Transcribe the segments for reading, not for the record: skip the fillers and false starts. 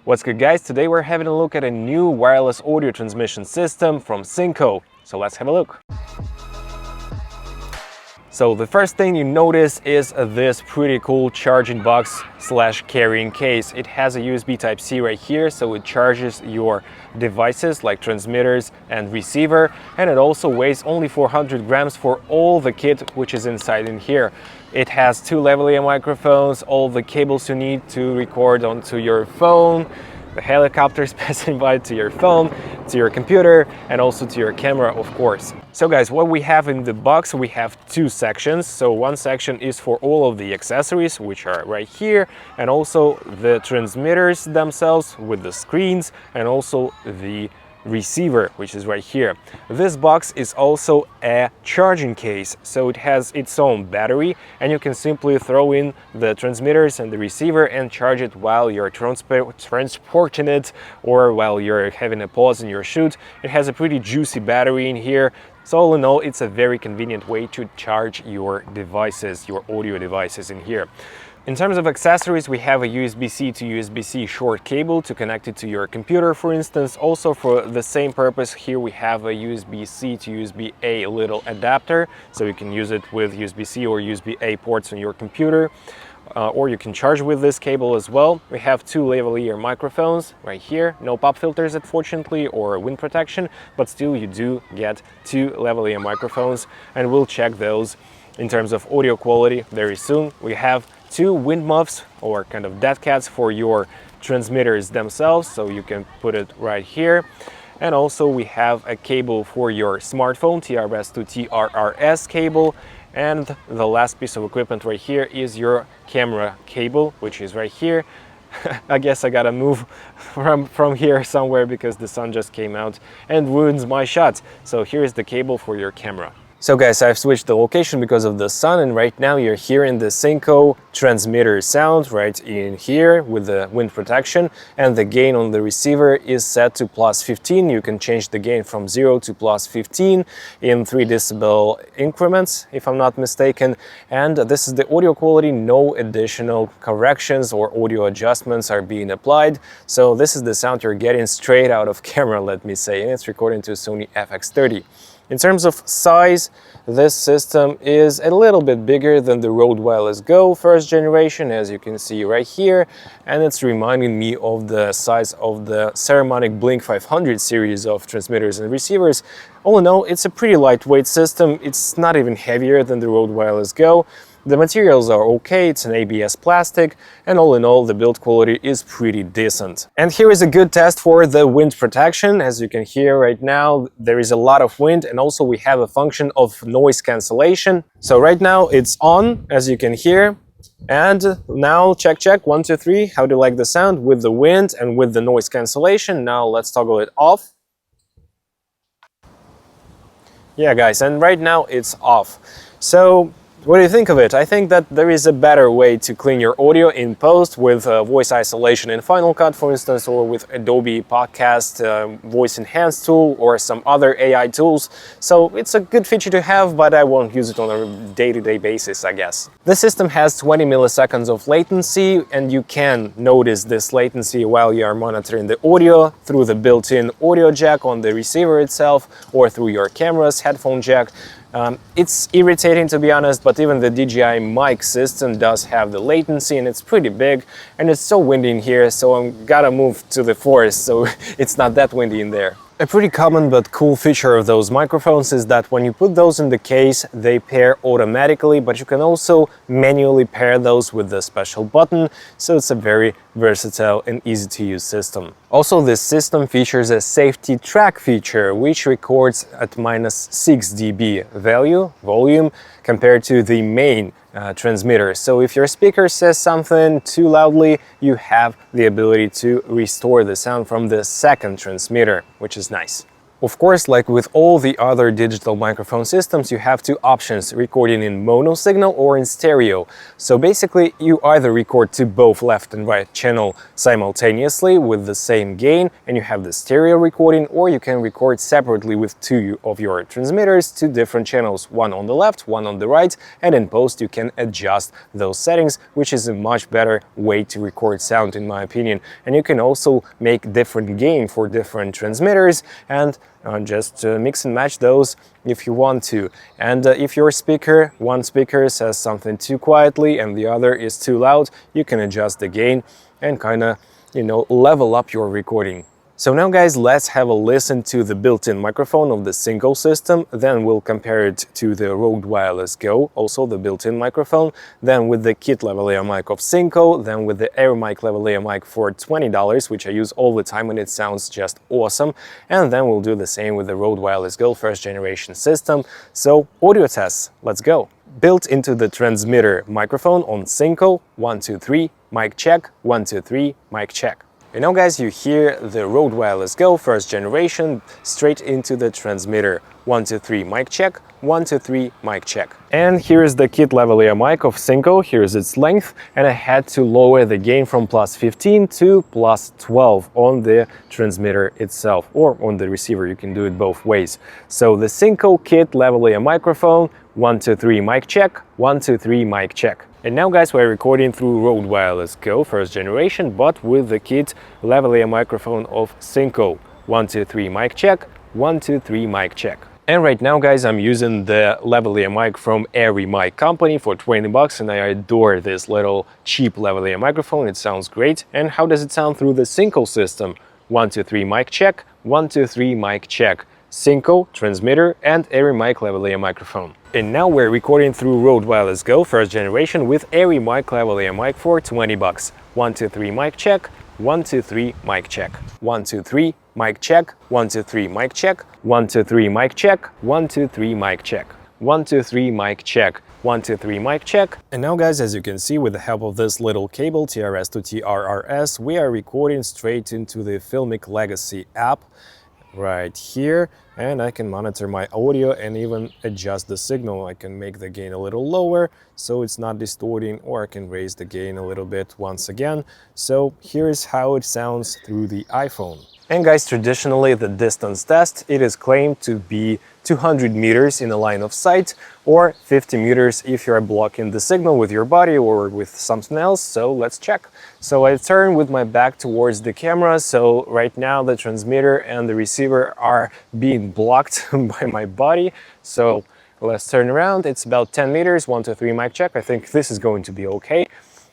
What's good, guys? Today we're having a look at a new wireless audio transmission system from SYNCO. So let's have a look. So the first thing you notice is this pretty cool charging box / carrying case. It has a USB Type-C right here, so it charges your devices like transmitters and receiver, and it also weighs only 400 grams for all the kit which is inside in here. It has 2 lavalier microphones, all the cables you need to record onto your phone, the helicopter specified to your phone, to your computer, and also to your camera, of course. So guys, what we have in the box, we have 2 sections. So one section is for all of the accessories, which are right here, and also the transmitters themselves with the screens, and also the receiver, which is right here. This box is also a charging case, so it has its own battery, and you can simply throw in the transmitters and the receiver and charge it while you're transporting it, or while you're having a pause in your shoot. It has a pretty juicy battery in here. So all in all, it's a very convenient way to charge your devices, your audio devices in here. In terms of accessories, we have a USB-C to USB-C short cable to connect it to your computer, for instance. Also for the same purpose, here we have a USB-C to USB-A little adapter, so you can use it with USB-C or USB-A ports on your computer. Or you can charge with this cable as well. We have 2 lavalier microphones right here. No pop filters, unfortunately, or wind protection, but still you do get 2 lavalier microphones, and we'll check those in terms of audio quality very soon. We have 2 wind muffs, or kind of dead cats, for your transmitters themselves, so you can put it right here. And also we have a cable for your smartphone, TRS to TRRS cable. And the last piece of equipment right here is your camera cable, which is right here. I guess I gotta move from here somewhere because the sun just came out and ruins my shot. So here's the cable for your camera. So guys, I've switched the location because of the sun, and right now you're hearing the SYNCO transmitter sound right in here with the wind protection, and the gain on the receiver is set to +15. You can change the gain from 0 to +15 in 3 decibel increments, if I'm not mistaken. And this is the audio quality. No additional corrections or audio adjustments are being applied. So this is the sound you're getting straight out of camera, let me say, and it's recording to a Sony FX30. In terms of size, this system is a little bit bigger than the Rode Wireless Go first generation, as you can see right here, and it's reminding me of the size of the Ceramic Blink 500 series of transmitters and receivers. All in all, it's a pretty lightweight system. It's not even heavier than the Rode Wireless Go. The materials are okay, it's an ABS plastic, and all in all, the build quality is pretty decent. And here is a good test for the wind protection. As you can hear right now, there is a lot of wind, and also we have a function of noise cancellation. So right now it's on, as you can hear. And now check, 1, 2, 3. How do you like the sound with the wind and with the noise cancellation? Now let's toggle it off. Yeah guys, and right now it's off. So what do you think of it? I think that there is a better way to clean your audio in post with voice isolation in Final Cut, for instance, or with Adobe Podcast Voice Enhance tool or some other AI tools. So it's a good feature to have, but I won't use it on a day-to-day basis, I guess. The system has 20 milliseconds of latency, and you can notice this latency while you are monitoring the audio through the built-in audio jack on the receiver itself or through your camera's headphone jack. It's irritating, to be honest, but even the DJI mic system does have the latency, and it's pretty big, and it's so windy in here, so I'm gotta move to the forest so it's not that windy in there. A pretty common but cool feature of those microphones is that when you put those in the case, they pair automatically, but you can also manually pair those with the special button, so it's a very versatile and easy to use system. Also, this system features a safety track feature, which records at -6 dB volume compared to the main transmitter. So if your speaker says something too loudly, you have the ability to restore the sound from the second transmitter, which is nice. Of course, like with all the other digital microphone systems, you have two options: recording in mono signal or in stereo. So basically, you either record to both left and right channel simultaneously with the same gain and you have the stereo recording, or you can record separately with two of your transmitters to different channels, one on the left, one on the right, and in post you can adjust those settings, which is a much better way to record sound in my opinion. And you can also make different gain for different transmitters and just mix and match those if you want to. And if your speaker, one speaker says something too quietly and the other is too loud, you can adjust the gain and kind of, level up your recording. So now guys, let's have a listen to the built-in microphone of the SYNCO system, then we'll compare it to the Rode Wireless Go, also the built-in microphone, then with the kit lavalier mic of SYNCO, then with the AriMic lavalier mic for $20, which I use all the time and it sounds just awesome, and then we'll do the same with the Rode Wireless Go first generation system. So audio tests, let's go. Built into the transmitter microphone on SYNCO, 1, 2, 3, mic check, 1, 2, 3, mic check. And now guys, you hear the Rode Wireless Go first generation straight into the transmitter. 1, 2, 3, mic check, 1, 2, 3, mic check. And here is the kit lavalier mic of SYNCO, here's its length, and I had to lower the gain from +15 to +12 on the transmitter itself, or on the receiver, you can do it both ways. So the SYNCO kit lavalier microphone, 1, 2, 3, mic check, 1, 2, 3, mic check. And now guys, we're recording through Rode Wireless Go first generation, but with the kit lavalier microphone of SYNCO. 1, 2, 3, mic check, 1, 2, 3, mic check. And right now guys, I'm using the lavalier mic from AriMic company for $20, and I adore this little cheap lavalier microphone. It sounds great. And how does it sound through the SYNCO system? 1, 2, 3, mic check, 1, 2, 3, mic check. SYNCO, transmitter, and AriMic lavalier microphone. And now we're recording through Rode Wireless Go first generation with AriMic lavalier mic for $20. 1, 2, 3, mic check, 1, 2, 3, mic check. 1, 2, 3, mic check, 1, 2, 3, mic check, 1, 2, 3, mic check, 1, 2, 3, mic check. 1, 2, 3, mic check. 1, 2, 3, mic check. And now guys, as you can see, with the help of this little cable, TRS to TRRS, we are recording straight into the Filmic Legacy app right here, and I can monitor my audio and even adjust the signal. I can make the gain a little lower so it's not distorting, or I can raise the gain a little bit once again. So here's how it sounds through the iPhone. And guys, traditionally the distance test, it is claimed to be 200 meters in a line of sight, or 50 meters if you're blocking the signal with your body or with something else. So let's check. So I turn with my back towards the camera. So right now the transmitter and the receiver are being blocked by my body. So let's turn around. It's about 10 meters, 1, 2, 3, mic check. I think this is going to be okay.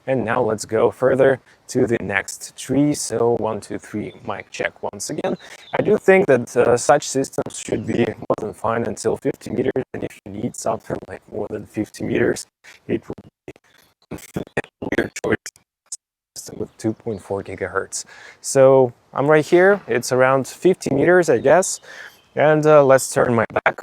And now let's go further to the next tree. So 1, 2, 3, mic check once again. I do think that such systems should be more than fine until 50 meters. And if you need something like more than 50 meters, it will be a weird choice with 2.4 gigahertz. So I'm right here. It's around 50 meters, I guess. And let's turn my back.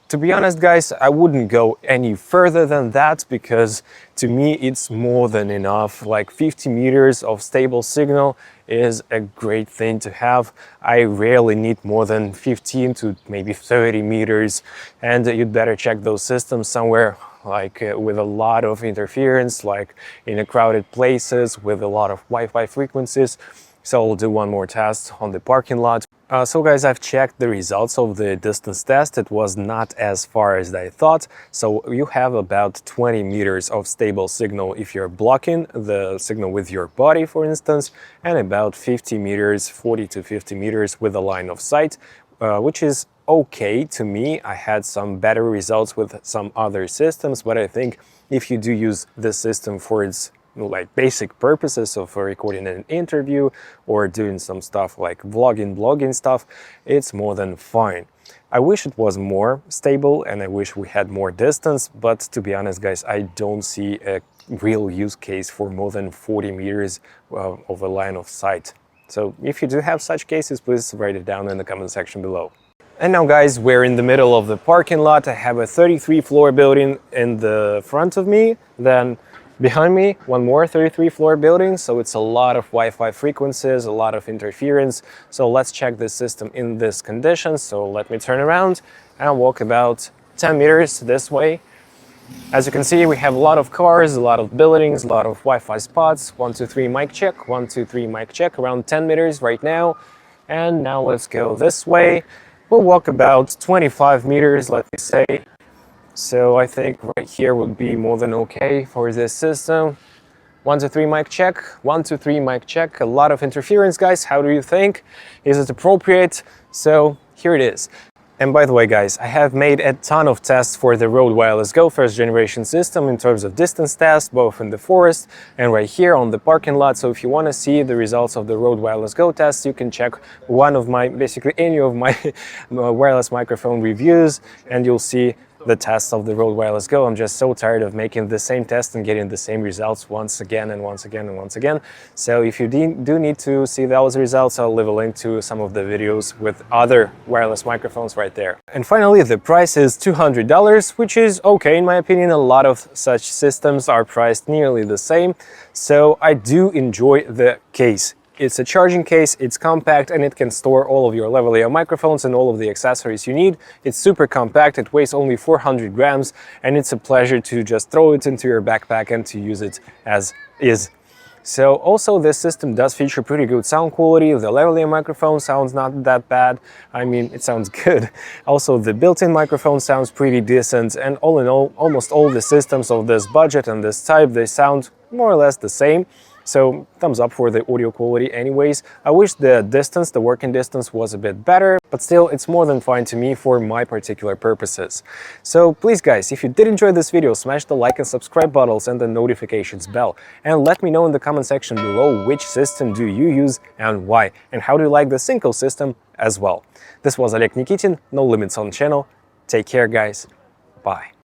To be honest guys, I wouldn't go any further than that, because to me it's more than enough. Like 50 meters of stable signal is a great thing to have. I rarely need more than 15 to maybe 30 meters, and you'd better check those systems somewhere like with a lot of interference, like in crowded places with a lot of Wi-Fi frequencies. So I'll do one more test on the parking lot. So guys, I've checked the results of the distance test. It was not as far as I thought. So you have about 20 meters of stable signal if you're blocking the signal with your body, for instance, and about 50 meters, 40 to 50 meters with a line of sight, which is okay to me. I had some better results with some other systems, but I think if you do use this system for its like basic purposes of recording an interview or doing some stuff like vlogging, blogging stuff, it's more than fine. I wish it was more stable and I wish we had more distance, but to be honest guys, I don't see a real use case for more than 40 meters of a line of sight. So if you do have such cases, please write it down in the comment section below. And now guys, we're in the middle of the parking lot. I have a 33 floor building in the front of me, then Behind me, one more 33-floor building, so it's a lot of Wi-Fi frequencies, a lot of interference. So let's check this system in this condition. So let me turn around and walk about 10 meters this way. As you can see, we have a lot of cars, a lot of buildings, a lot of Wi-Fi spots. 1, 2, 3, mic check. 1, 2, 3, mic check. Around 10 meters right now. And now let's go this way. We'll walk about 25 meters, let me say. So I think right here would be more than okay for this system. 1, 2, 3, mic check. 1, 2, 3, mic check. A lot of interference, guys. How do you think? Is it appropriate? So here it is. And by the way, guys, I have made a ton of tests for the Rode Wireless Go first generation system in terms of distance tests, both in the forest and right here on the parking lot. So if you want to see the results of the Rode Wireless Go tests, you can check basically any of my wireless microphone reviews, and you'll see the tests of the Rode Wireless Go. I'm just so tired of making the same test and getting the same results once again and once again and once again. So if you do need to see those results, I'll leave a link to some of the videos with other wireless microphones right there. And finally, the price is $200, which is okay in my opinion. A lot of such systems are priced nearly the same. So I do enjoy the case. It's a charging case, it's compact, and it can store all of your lavalier microphones and all of the accessories you need. It's super compact, it weighs only 400 grams, and it's a pleasure to just throw it into your backpack and to use it as is. So also this system does feature pretty good sound quality. The lavalier microphone sounds not that bad. I mean, it sounds good. Also, the built-in microphone sounds pretty decent, and all in all, almost all the systems of this budget and this type, they sound more or less the same. So thumbs up for the audio quality anyways. I wish the distance, the working distance, was a bit better, but still it's more than fine to me for my particular purposes. So please guys, if you did enjoy this video, smash the like and subscribe buttons and the notifications bell. And let me know in the comment section below which system do you use and why, and how do you like the SYNCO system as well. This was Oleg Nikitin, No Limits on channel. Take care guys, bye.